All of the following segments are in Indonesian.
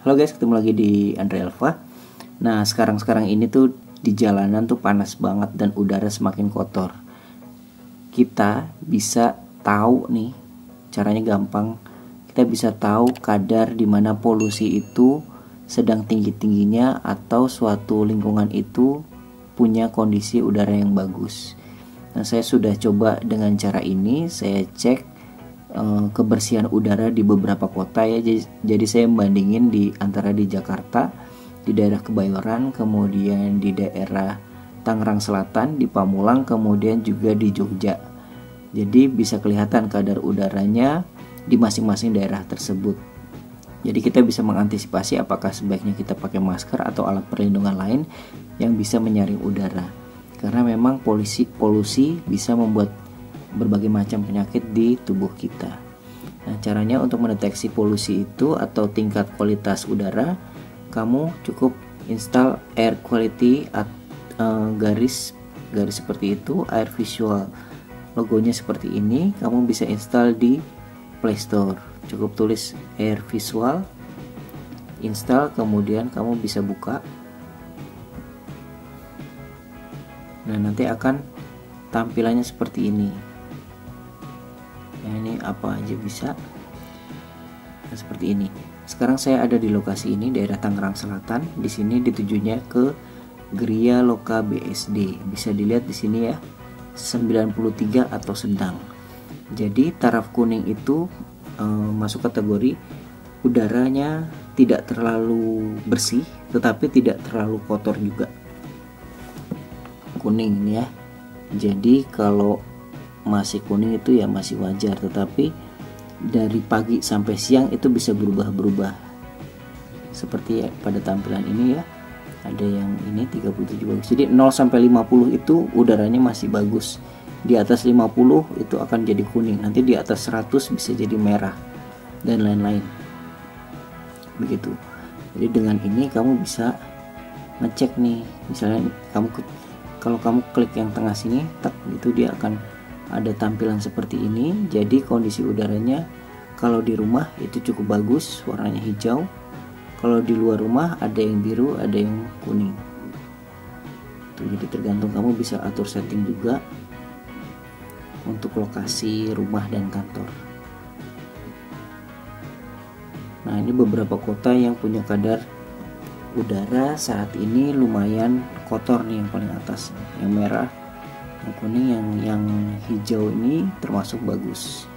Halo guys, ketemu lagi di Andre Alfa. Nah, sekarang ini tuh di jalanan tuh panas banget dan udara semakin kotor. Kita bisa tahu nih, caranya gampang. Kita bisa tahu kadar di mana polusi itu sedang tinggi-tingginya atau suatu lingkungan itu punya kondisi udara yang bagus. Nah, saya sudah coba dengan cara ini, saya cek kebersihan udara di beberapa kota ya. Jadi saya membandingin di antara di Jakarta, di daerah Kebayoran, kemudian di daerah Tangerang Selatan, di Pamulang, kemudian juga di Jogja. Jadi bisa kelihatan kadar udaranya di masing-masing daerah tersebut. Jadi kita bisa mengantisipasi apakah sebaiknya kita pakai masker atau alat perlindungan lain yang bisa menyaring udara. Karena memang polusi bisa membuat berbagai macam penyakit di tubuh kita. Nah, caranya untuk mendeteksi polusi itu atau tingkat kualitas udara, kamu cukup install air quality garis seperti itu, air visual. Logonya seperti ini, kamu bisa install di Play Store. Cukup tulis air visual, install, kemudian kamu bisa buka. Nah, nanti akan tampilannya seperti ini. Nah, ini apa aja bisa. Nah, seperti ini. Sekarang saya ada di lokasi ini, daerah Tangerang Selatan. Di sini ditujunya ke Gria Loka BSD. Bisa dilihat di sini ya, 93 atau sedang. Jadi taraf kuning itu masuk kategori udaranya tidak terlalu bersih, tetapi tidak terlalu kotor juga. Kuning ini ya. Jadi kalau masih kuning itu ya masih wajar, tetapi dari pagi sampai siang itu bisa berubah-berubah seperti ya, pada tampilan ini ya, ada yang ini 37 bagus. Jadi 0 sampai 50 itu udaranya masih bagus, di atas 50 itu akan jadi kuning, nanti di atas 100 bisa jadi merah dan lain-lain begitu. Jadi dengan ini kamu bisa ngecek nih, misalnya kalau kamu klik yang tengah sini, tak itu dia akan ada tampilan seperti ini. Jadi kondisi udaranya kalau di rumah itu cukup bagus, warnanya hijau. Kalau di luar rumah ada yang biru, ada yang kuning. Tuh, jadi tergantung, kamu bisa atur setting juga untuk lokasi rumah dan kantor. Nah, ini beberapa kota yang punya kadar udara saat ini lumayan kotor nih, yang paling atas, yang merah, yang kuning, yang hijau ini termasuk bagus.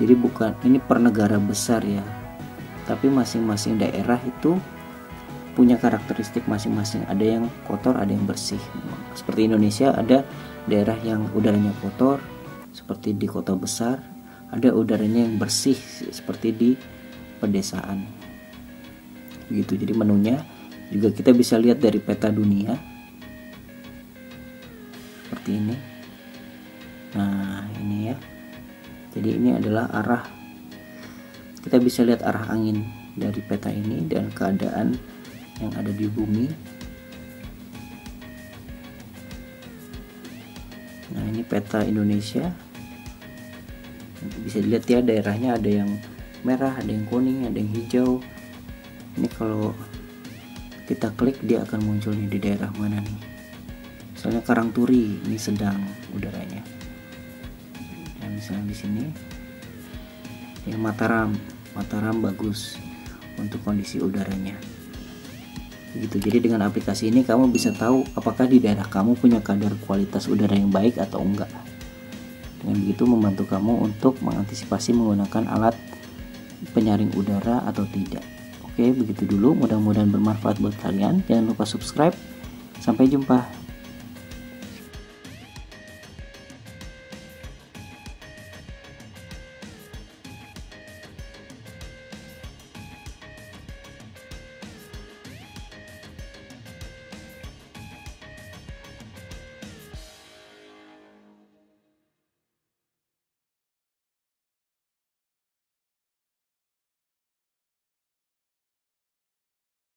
Jadi bukan ini per negara besar ya, tapi masing-masing daerah itu punya karakteristik masing-masing. Ada yang kotor, ada yang bersih. Seperti Indonesia, ada daerah yang udaranya kotor seperti di kota besar, ada udaranya yang bersih seperti di pedesaan. Begitu. Jadi menunya juga kita bisa lihat dari peta dunia seperti ini. Nah, ini ya. Jadi ini adalah arah, kita bisa lihat arah angin dari peta ini dan keadaan yang ada di bumi. Nah, ini peta Indonesia. Bisa dilihat ya, daerahnya ada yang merah, ada yang kuning, ada yang hijau. Ini kalau kita klik dia akan muncul nih di daerah mana nih. Misalnya Karangturi, ini sedang udaranya. Dan misalnya di sini ya, Mataram bagus untuk kondisi udaranya. Begitu. Jadi dengan aplikasi ini kamu bisa tahu apakah di daerah kamu punya kadar kualitas udara yang baik atau enggak. Dengan begitu membantu kamu untuk mengantisipasi menggunakan alat penyaring udara atau tidak. Oke, begitu dulu. Mudah-mudahan bermanfaat buat kalian. Jangan lupa subscribe. Sampai jumpa.